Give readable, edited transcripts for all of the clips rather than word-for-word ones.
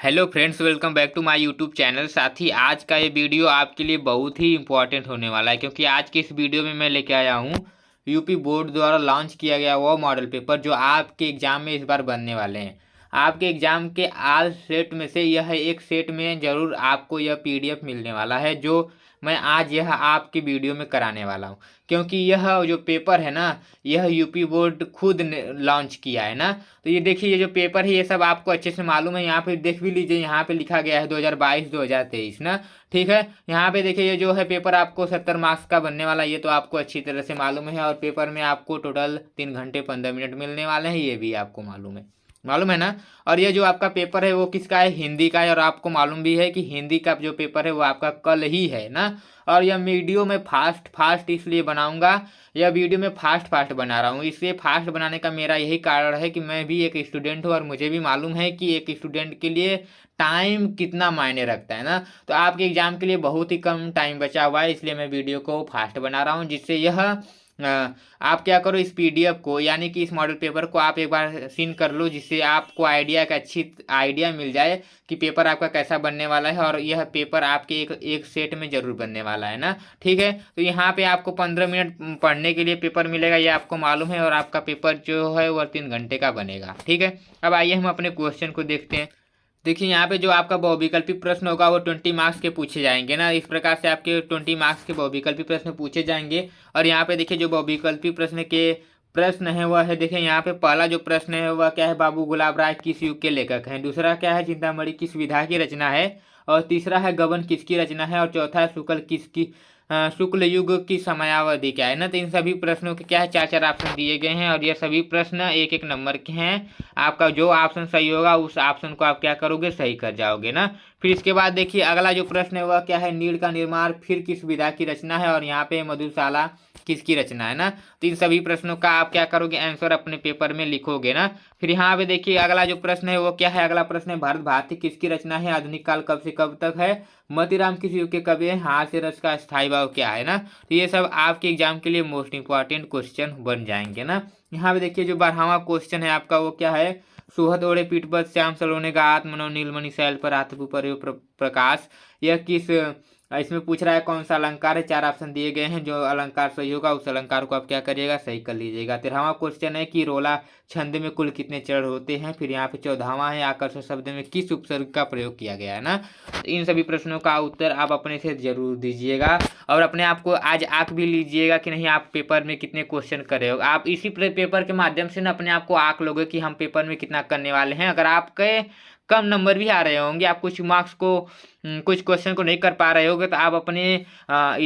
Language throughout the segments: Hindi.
Hello friends, welcome back to my YouTube channel. साथ ही आज का ये वीडियो आपके लिए बहुत ही इंपॉर्टेंट होने वाला है, क्योंकि आज के इस वीडियो में मैं लेके आया हूँ यूपी बोर्ड द्वारा लॉन्च किया गया वो मॉडल पेपर जो आपके एग्ज़ाम में इस बार बनने वाले हैं। आपके एग्ज़ाम के आल सेट में से यह एक सेट में ज़रूर आपको यह पीडीएफ मिलने वाला है, जो मैं आज यह आपके वीडियो में कराने वाला हूँ। क्योंकि यह जो पेपर है ना, यह यूपी बोर्ड खुद ने लॉन्च किया है ना। तो ये देखिए, ये जो पेपर है ये सब आपको अच्छे से मालूम है। यहाँ पे देख भी लीजिए, यहाँ पे लिखा गया है 2022-2023 ना। ठीक है, यहाँ पे देखिए ये जो है पेपर आपको 70 मार्क्स का बनने वाला है, ये तो आपको अच्छी तरह से मालूम है। और पेपर में आपको टोटल 3 घंटे 15 मिनट मिलने वाले हैं, ये भी आपको मालूम है ना। और ये जो आपका पेपर है वो किसका है? हिंदी का है। और आपको मालूम भी है कि हिंदी का जो पेपर है वो आपका कल ही है ना। और यह वीडियो में फास्ट इसलिए बनाऊंगा, यह वीडियो में फास्ट बना रहा हूँ। इसलिए फास्ट बनाने का मेरा यही कारण है कि मैं भी एक स्टूडेंट हूँ और मुझे भी मालूम है कि एक स्टूडेंट के लिए टाइम कितना मायने रखता है ना। तो आपके एग्जाम के लिए बहुत ही कम टाइम बचा हुआ है, इसलिए मैं वीडियो को फास्ट बना रहा हूँ, जिससे यह आप क्या करो, इस पीडीएफ को यानी कि इस मॉडल पेपर को आप एक बार सीन कर लो, जिससे आपको अच्छी आइडिया मिल जाए कि पेपर आपका कैसा बनने वाला है। और यह पेपर आपके एक सेट में ज़रूर बनने वाला है ना। ठीक है, तो यहाँ पे आपको 15 मिनट पढ़ने के लिए पेपर मिलेगा, ये आपको मालूम है। और आपका पेपर जो है वह 3 घंटे का बनेगा। ठीक है, अब आइए हम अपने क्वेश्चन को देखते हैं। देखिए, यहाँ पे जो आपका बहुविकल्पी प्रश्न होगा वो 20 मार्क्स के पूछे जाएंगे ना। इस प्रकार से आपके 20 मार्क्स के बहुविकल्पी प्रश्न पूछे जाएंगे। और यहाँ पे देखिए, जो बहुविकल्पी प्रश्न है वह है, देखिए यहाँ पे पहला जो प्रश्न है वह क्या है? बाबू गुलाब राय किस युग के लेखक हैं? दूसरा क्या है? चिंतामणि किस विधा की रचना है? और तीसरा है गबन किसकी रचना है? और चौथा है शुक्ल युग की समयावधि क्या है ना। तो इन सभी प्रश्नों के क्या है, 4-4 ऑप्शन दिए गए हैं। और ये सभी प्रश्न 1-1 नंबर के हैं। आपका जो ऑप्शन सही होगा उस ऑप्शन को आप क्या करोगे? सही कर जाओगे ना। फिर इसके बाद देखिए, अगला जो प्रश्न है वह क्या है? नील का निर्माण फिर किस विधा की रचना है? और यहाँ पे मधुशाला किसकी रचना है ना। तो इन सभी प्रश्नों का आप क्या करोगे? आंसर अपने पेपर में लिखोगे ना। फिर यहाँ पे देखिए, अगला जो प्रश्न है वो क्या है? अगला प्रश्न है भारत भारती किसकी रचना है? आधुनिक काल कब से कब तक है? मोतीराम किस युग के कवि है? हास्य रस का स्थायी भाव क्या है ना। तो ये सब आपके एग्जाम के लिए मोस्ट इंपॉर्टेंट क्वेश्चन बन जाएंगे ना। यहाँ पे देखिए, जो 12वां क्वेश्चन है आपका वो क्या है? सुहद ओढ़े पीठ पर श्याम सलोने का आत्मनो नीलमणि शैल पर आत्मपु पर प्रकाश, यह किस इसमें पूछ रहा है कौन सा अलंकार है? 4 ऑप्शन दिए गए हैं, जो अलंकार सही होगा उस अलंकार को आप क्या करिएगा? सही कर लीजिएगा। 13वां क्वेश्चन है कि रोला छंद में कुल कितने चरण होते हैं? फिर यहाँ पे 14वां है आकर्षण शब्द में किस उपसर्ग का प्रयोग किया गया है ना। इन सभी प्रश्नों का उत्तर आप अपने से जरूर दीजिएगा और अपने आप को आज आंक भी लीजिएगा कि नहीं आप पेपर में कितने क्वेश्चन कर रहे हो। आप इसी पेपर के माध्यम से ना अपने आप को आंक लोगे कि हम पेपर में कितना करने वाले हैं। अगर आपके कम नंबर भी आ रहे होंगे, आप कुछ क्वेश्चन को नहीं कर पा रहे होगे, तो आप अपने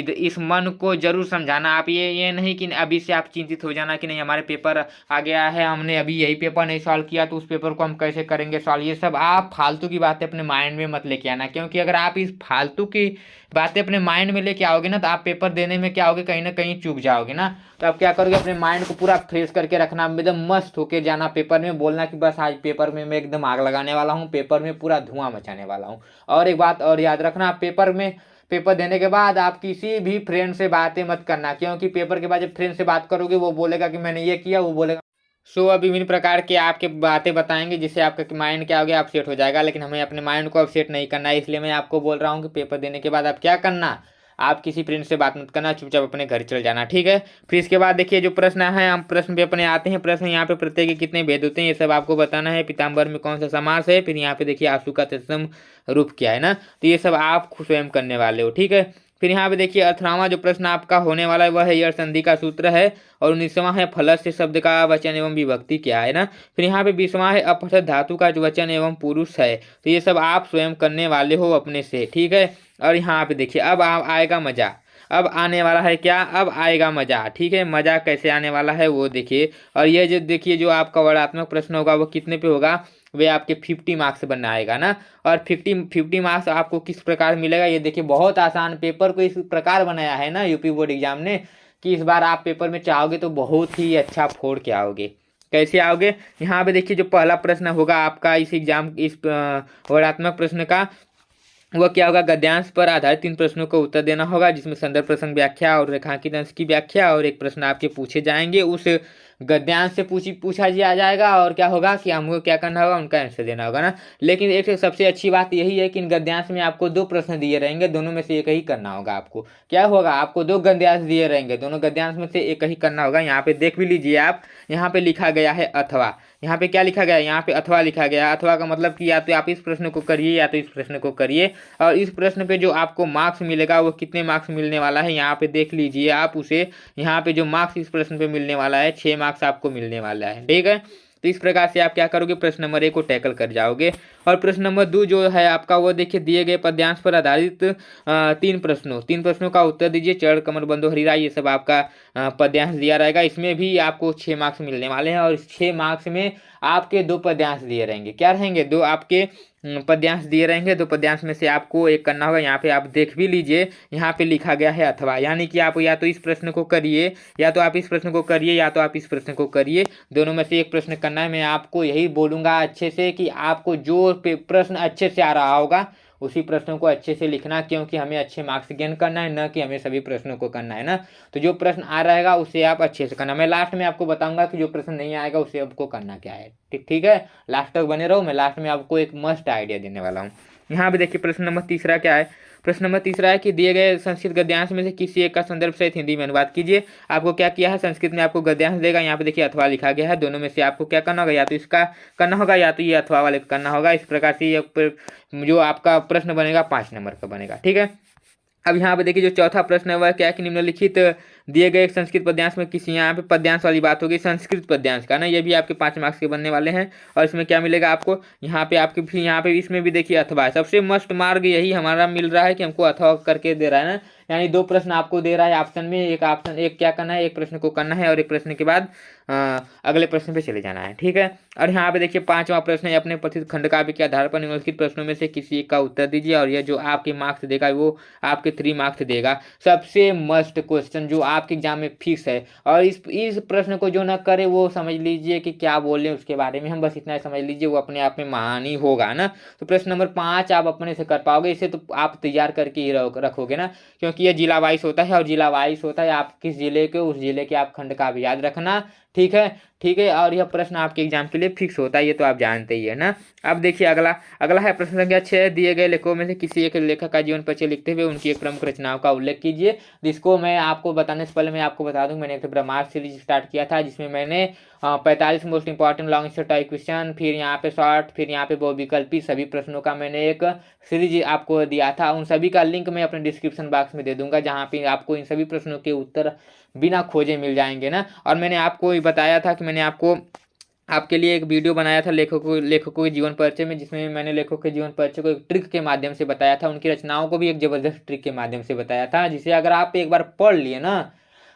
इस मन को जरूर समझाना। आप ये नहीं कि अभी से आप चिंतित हो जाना कि नहीं हमारे पेपर आ गया है, हमने अभी यही पेपर नहीं सॉल्व किया तो उस पेपर को हम कैसे करेंगे सॉल्व। ये सब आप फालतू की बातें अपने माइंड में मत लेके आना, क्योंकि अगर आप इस फालतू की बातें अपने माइंड में लेके आओगे ना, तो आप पेपर देने में क्या होगे? कहीं ना कहीं चूक जाओगे ना। तो आप क्या करोगे? अपने माइंड को पूरा फ्रेश करके रखना, एकदम मस्त होके जाना पेपर में, बोलना कि बस आज पेपर में मैं एकदम आग लगाने वाला हूँ, पेपर में पूरा धुआं मचाने वाला हूँ। और एक बात और याद रखना, पेपर देने के बाद आप किसी भी फ्रेंड से बातें मत करना, क्योंकि पेपर के बाद जब फ्रेंड से बात करोगे वो बोलेगा कि मैंने ये किया, वो बोलेगा अब विभिन्न प्रकार के आपके बातें बताएंगे, जिससे आपका माइंड क्या हो गया? अपसेट हो जाएगा। लेकिन हमें अपने माइंड को अपसेट नहीं करना है, इसलिए मैं आपको बोल रहा हूँ कि पेपर देने के बाद आप क्या करना, आप किसी फ्रेंड से बात मत करना, चुपचाप अपने घर चल जाना। ठीक है, फिर इसके बाद देखिए, जो प्रश्न है हम प्रश्न पे अपने आते हैं। प्रश्न यहाँ पे प्रत्येक के कितने भेद होते हैं ये सब आपको बताना है। पीताम्बर में कौन सा समास है? फिर यहाँ पे देखिए आंसू का तत्सम रूप क्या है ना। तो ये सब आप स्वयं करने वाले हो। ठीक है, फिर यहाँ पे देखिए 18वां जो प्रश्न आपका होने वाला है वह है यह संधि का सूत्र है। और 19वां है फलस्य शब्द का वचन एवं विभक्ति क्या है ना। फिर यहाँ पे 20वां है अपठित धातु का जो वचन एवं पुरुष है। तो ये सब आप स्वयं करने वाले हो अपने से। ठीक है, और यहाँ पे देखिए अब आएगा मजा। अब आने वाला है क्या? अब आएगा मजा। ठीक है, मजा कैसे आने वाला है वो देखिए। और ये जो देखिए, जो आपका वर्णात्मक प्रश्न होगा वो कितने पे होगा? वे आपके 50 मार्क्स बनाएगा ना। और 50 मार्क्स आपको किस प्रकार मिलेगा? ये देखिए, बहुत आसान पेपर को इस प्रकार बनाया है ना यूपी बोर्ड एग्जाम ने, कि इस बार आप पेपर में चाहोगे तो बहुत ही अच्छा फोड़ के आओगे। कैसे आओगे? यहाँ पे देखिए, जो पहला प्रश्न होगा आपका इस वर्णात्मक प्रश्न का, वह क्या होगा? गद्यांश पर आधारित 3 प्रश्नों का उत्तर देना होगा, जिसमें संदर्भ प्रसंग व्याख्या और रेखांकित अंश की व्याख्या और एक प्रश्न आपके पूछे जाएंगे। उस गद्यांश से पूछा जाएगा और क्या होगा कि हमको क्या करना होगा, उनका आंसर देना होगा ना। लेकिन एक सबसे अच्छी बात यही है कि इन गद्यांश में आपको 2 प्रश्न दिए रहेंगे, दोनों में से एक ही करना होगा आपको। क्या होगा, आपको 2 गद्यांश दिए रहेंगे, दोनों गद्यांश में से एक ही करना होगा। यहाँ पे देख भी लीजिए आप, यहाँ पे लिखा गया है अथवा। यहाँ पे क्या लिखा गया है, यहाँ पे अथवा लिखा गया है। अथवा का मतलब कि या तो आप इस प्रश्न को करिए या तो इस प्रश्न को करिए, और इस प्रश्न पे जो आपको मार्क्स मिलेगा वो कितने मार्क्स मिलने वाला है यहाँ पे देख लीजिए आप उसे। यहाँ पे जो मार्क्स इस प्रश्न पे मिलने वाला है 6 मार्क्स आपको मिलने वाला है, ठीक है। तो इस प्रकार से आप क्या करोगे, प्रश्न नंबर 1 को टैकल कर जाओगे। और प्रश्न नंबर 2 जो है आपका वो देखिए, दिए गए पद्यांश पर आधारित 3 प्रश्नों का उत्तर दीजिए। चरण कमर बंधु हरिरा, ये सब आपका पद्यांश दिया रहेगा। इसमें भी आपको 6 मार्क्स मिलने वाले हैं, और इस 6 मार्क्स में आपके 2 पद्यांश दिए रहेंगे। क्या रहेंगे, 2 आपके पद्यांश दिए रहेंगे। 2 पद्यांश में से आपको एक करना होगा। यहाँ पे आप देख भी लीजिए, यहाँ पे लिखा गया है अथवा, यानी कि आप या तो इस प्रश्न को करिए या तो आप इस प्रश्न को करिए या तो आप इस प्रश्न को करिए, दोनों में से एक प्रश्न करना है। मैं आपको यही बोलूँगा अच्छे से कि आपको जो प्रश्न अच्छे से आ रहा होगा उसी प्रश्नों को अच्छे से लिखना, क्योंकि हमें अच्छे मार्क्स गेन करना है, न कि हमें सभी प्रश्नों को करना है ना। तो जो प्रश्न आ रहेगा उसे आप अच्छे से करना। मैं लास्ट में आपको बताऊंगा कि जो प्रश्न नहीं आएगा उसे आपको करना क्या है, ठीक है। लास्ट तक बने रहो, मैं लास्ट में आपको एक मस्त आइडिया देने वाला हूँ। यहाँ पे देखिए प्रश्न नंबर 3 क्या है। प्रश्न नंबर 3 है कि दिए गए संस्कृत गद्यांश में से किसी एक का संदर्भ सहित हिंदी में अनुवाद कीजिए। आपको क्या किया है, संस्कृत में आपको गद्यांश देगा, यहाँ पे देखिए अथवा लिखा गया है। दोनों में से आपको क्या करना होगा, या तो इसका करना होगा या तो ये अथवा वाले का करना होगा। इस प्रकार से ये जो आपका प्रश्न बनेगा 5 नंबर का बनेगा, ठीक है। अब यहाँ पे देखिए जो चौथा प्रश्न है वह क्या है कि निम्नलिखित दिए गए एक संस्कृत पद्यांश में किसी, यहाँ पे पद्यांश वाली बात होगी संस्कृत पद्यांश का ना, ये भी आपके 5 मार्क्स के बनने वाले हैं। और इसमें क्या मिलेगा आपको, यहाँ पे आपके फिर यहाँ पे इसमें भी देखिए अथवा है। सबसे मस्त मार्ग यही हमारा मिल रहा है कि हमको अथवा करके दे रहा है ना, यानी 2 प्रश्न आपको दे रहा है ऑप्शन में, एक क्या करना है, एक प्रश्न को करना है और एक प्रश्न के बाद अगले प्रश्न पे चले जाना है, ठीक है। और यहाँ पे देखिए 5वां प्रश्न है, अपने प्रसिद्ध खंडकाव्य के आधार पर निम्नलिखित प्रश्नों में से किसी एक का उत्तर दीजिए। और यह जो आपके मार्क्स देगा वो आपके 3 मार्क्स देगा। सबसे मस्त क्वेश्चन जो आपके एग्जाम में फिक्स है, और इस प्रश्न को जो ना करे वो समझ लीजिए कि क्या बोले उसके बारे में, हम बस इतना समझ लीजिए वो अपने आप में महान ही होगा ना। तो प्रश्न नंबर 5 आप अपने से कर पाओगे, इसे तो आप तैयार करके ही रखोगे ना, क्योंकि ये जिला वाइज होता है। और जिला वाइज होता है, आप किस जिले के, उस जिले के आप खंड का भी याद रखना, ठीक है, ठीक है। और यह प्रश्न आपके एग्जाम के लिए फिक्स होता है, ये तो आप जानते ही है ना। अब देखिए अगला है प्रश्न संख्या 6, दिए गए लेखकों में से किसी एक लेखक का जीवन परिचय लिखते हुए उनकी एक प्रमुख रचनाओं का उल्लेख कीजिए। जिसको मैं आपको बताने से पहले मैं आपको बता दूं, मैंने एक ब्रह्मास्त्र सीरीज स्टार्ट किया था, जिसमें मैंने 45 most important long answer type question, फिर यहाँ पे शॉर्ट, फिर यहाँ पे बहुविकल्पी सभी प्रश्नों का मैंने एक सीरीज आपको दिया था। उन सभी का लिंक मैं अपने डिस्क्रिप्शन बॉक्स में दे दूंगा, जहाँ पे आपको इन सभी प्रश्नों के उत्तर बिना खोजे मिल जाएंगे ना। और मैंने आपको बताया था कि मैंने आपके लिए एक वीडियो बनाया था लेखकों के जीवन परिचय में, जिसमें मैंने लेखकों के जीवन परिचय को एक ट्रिक के माध्यम से बताया था, उनकी रचनाओं को भी एक जबरदस्त ट्रिक के माध्यम से बताया था, जिसे अगर आप एक बार पढ़ लिए ना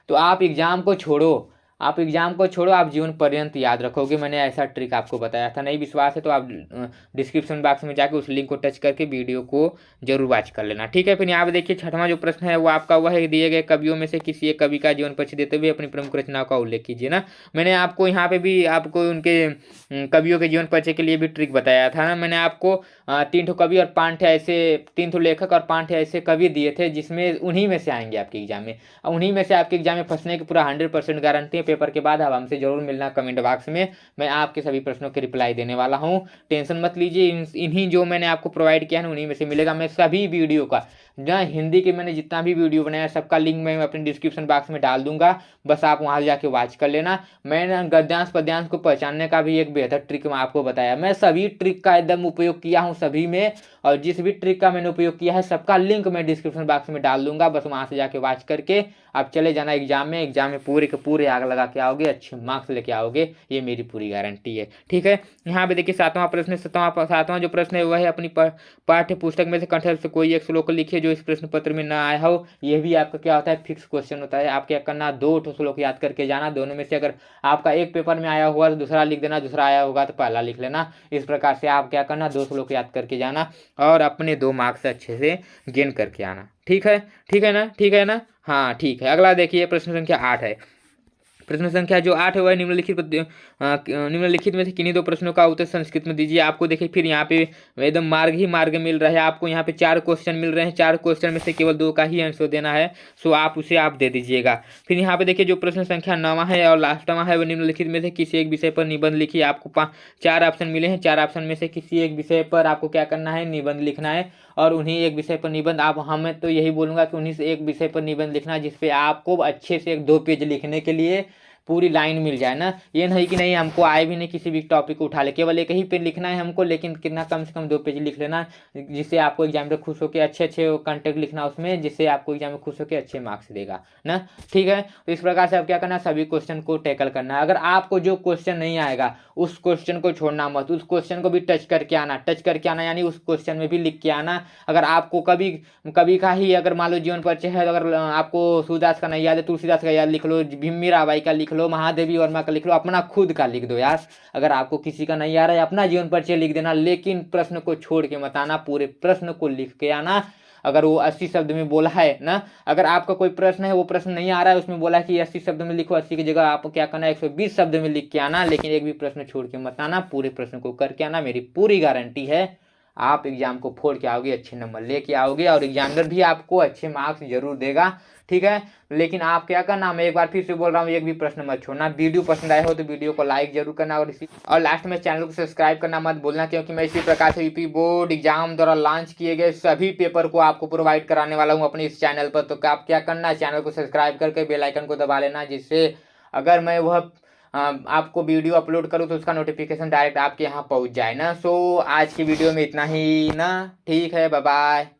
तो आप एग्जाम को छोड़ो, आप जीवन पर्यंत याद रखोगे। मैंने ऐसा ट्रिक आपको बताया था। नहीं विश्वास है तो आप डिस्क्रिप्शन बॉक्स में जाकर उस लिंक को टच करके वीडियो को जरूर वॉच कर लेना, ठीक है। फिर यहाँ पे देखिए 6वां जो प्रश्न है वो आपका वह है, दिए गए कवियों में से किसी एक कवि का जीवन परिचय देते हुए अपनी प्रमुख रचनाओं का उल्लेख कीजिए ना। मैंने आपको यहाँ पे भी आपको उनके कवियों के जीवन परिचय के लिए भी ट्रिक बताया था ना। मैंने आपको 3 कवि और 5 ऐसे 3 लेखक और 5 ऐसे कवि दिए थे, जिसमें उन्हीं में से आएंगे आपके एग्जाम में। उन्हीं में से आपके एग्जाम में फंसने की पूरा 100% गारंटी है। पेपर के बाद आप हमसे जरूर मिलना कमेंट बॉक्स में, मैं आपके सभी प्रश्नों के रिप्लाई देने वाला हूँ, टेंशन मत लीजिए। इन्हीं जो मैंने आपको प्रोवाइड किया है उन्हीं में से मिलेगा। मैं सभी वीडियो का जहाँ हिंदी के मैंने जितना भी वीडियो बनाया सबका लिंक मैं अपने डिस्क्रिप्शन बॉक्स में डाल दूंगा, बस आप वहाँ जाके वॉच कर लेना। मैंने गद्यांश पद्यांश को पहचानने का भी एक बेहतर ट्रिक मैं आपको बताया। मैं सभी ट्रिक का एकदम उपयोग किया हूँ सभी में, और जिस भी ट्रिक का मैंने उपयोग किया है सबका लिंक मैं डिस्क्रिप्शन बॉक्स में डाल दूंगा, बस वहाँ से जाके वॉच करके आप चले जाना एग्जाम में पूरे के पूरे आग लगा के आओगे, अच्छे मार्क्स लेके आओगे, ये मेरी पूरी गारंटी है, ठीक है। यहाँ पे देखिए 7वां प्रश्न, 7वां जो प्रश्न है वह है, अपनी पाठ्य पुस्तक में से कंठस्थ से कोई एक श्लोक लिखिए जो इस प्रश्न पत्र में ना आया हो। यह भी आपका क्या होता है, फिक्स क्वेश्चन होता है। आप क्या करना, 2 श्लोक याद करके जाना, दोनों में से अगर आपका एक पेपर में आया हुआ तो दूसरा लिख देना, दूसरा आया होगा तो पहला लिख लेना। इस प्रकार से आप क्या करना, 2 श्लोक याद करके जाना और अपने 2 मार्क्स अच्छे से गेन करके आना, ठीक है, ठीक है ना, ठीक है ना, हाँ ठीक है। अगला देखिए प्रश्न संख्या 8 है। प्रश्न संख्या जो 8 है वह निम्नलिखित में से किन्हीं दो प्रश्नों का उत्तर संस्कृत में दीजिए। आपको देखिए फिर यहाँ पे एकदम मार्ग ही मार्ग मिल रहा है। आपको यहाँ पे 4 क्वेश्चन मिल रहे हैं, 4 क्वेश्चन में से केवल 2 का ही आंसर देना है, सो आप उसे आप दे दीजिएगा। फिर यहाँ पे देखिए जो प्रश्न संख्या 9वां है और लास्टवां है, वह निम्नलिखित में से किसी एक विषय पर निबंध लिखिए। आपको 4 ऑप्शन मिले हैं, 4 ऑप्शन में से किसी एक विषय पर आपको क्या करना है, निबंध लिखना है। और उन्हीं एक विषय पर निबंध आप हमें तो यही बोलूँगा कि उन्हीं से एक विषय पर निबंध लिखना है जिसपे आपको अच्छे से 1-2 पेज लिखने के लिए पूरी लाइन मिल जाए ना। ये नहीं कि नहीं हमको आए भी नहीं किसी भी टॉपिक को उठा ले, केवल एक ही पे लिखना है हमको, लेकिन कितना कम से कम 2 पेज लिख लेना, जिससे आपको एग्जाम में खुश होकर अच्छे कंटेंट लिखना उसमें, जिससे आपको एग्जाम में खुश होकर अच्छे मार्क्स देगा ना। ठीक है, तो इस प्रकार से आप क्या करना, सभी क्वेश्चन को टैकल करना है। अगर आपको जो क्वेश्चन नहीं आएगा उस क्वेश्चन को छोड़ना मत, उस क्वेश्चन को भी टच करके आना यानी उस क्वेश्चन में भी लिख के आना। अगर आपको कभी कभी का ही अगर मान लो जीवन परिचय है, तो अगर आपको सूरदास का नहीं याद है, तुलसीदास का याद लिख लो, भीम मीराबाई का लिख लो, महादेवी वर्मा का लिख लो, अपना खुद का लिख दो यार। अगर आपको किसी का नहीं आ रहा है अपना जीवन परिचय लिख देना, लेकिन प्रश्न को छोड़ के मत आना, पूरे प्रश्न को लिख के आना। अगर वो 80 शब्द में बोला है ना, अगर आपका कोई प्रश्न है वो प्रश्न नहीं आ रहा है, उसमें बोला है कि 80 शब्द में लिखो, 80 की जगह आपको क्या करना है 120 शब्द में लिख के आना, लेकिन एक भी प्रश्न छोड़ के मत आना, पूरे प्रश्न को करके आना। मेरी पूरी गारंटी है आप एग्जाम को फोड़ के आओगे, अच्छे नंबर लेके आओगे और एग्जामिनर भी आपको अच्छे मार्क्स जरूर देगा। ठीक है, लेकिन आप क्या करना, मैं एक बार फिर से बोल रहा हूँ, एक भी प्रश्न मत छोड़ना। वीडियो पसंद आया हो तो वीडियो को लाइक जरूर करना और लास्ट में चैनल को सब्सक्राइब करना मत भूलना, क्योंकि मैं इसी प्रकार से यूपी बोर्ड एग्जाम द्वारा लॉन्च किए गए सभी पेपर को आपको प्रोवाइड कराने वाला हूँ अपने इस चैनल पर। तो आप क्या करना, चैनल को सब्सक्राइब करके बेल आइकन को दबा लेना, जिससे अगर मैं वह आपको वीडियो अपलोड करूँ तो उसका नोटिफिकेशन डायरेक्ट आपके यहाँ पहुँच जाए ना। सो आज की वीडियो में इतना ही ना, ठीक है, बाय बाय।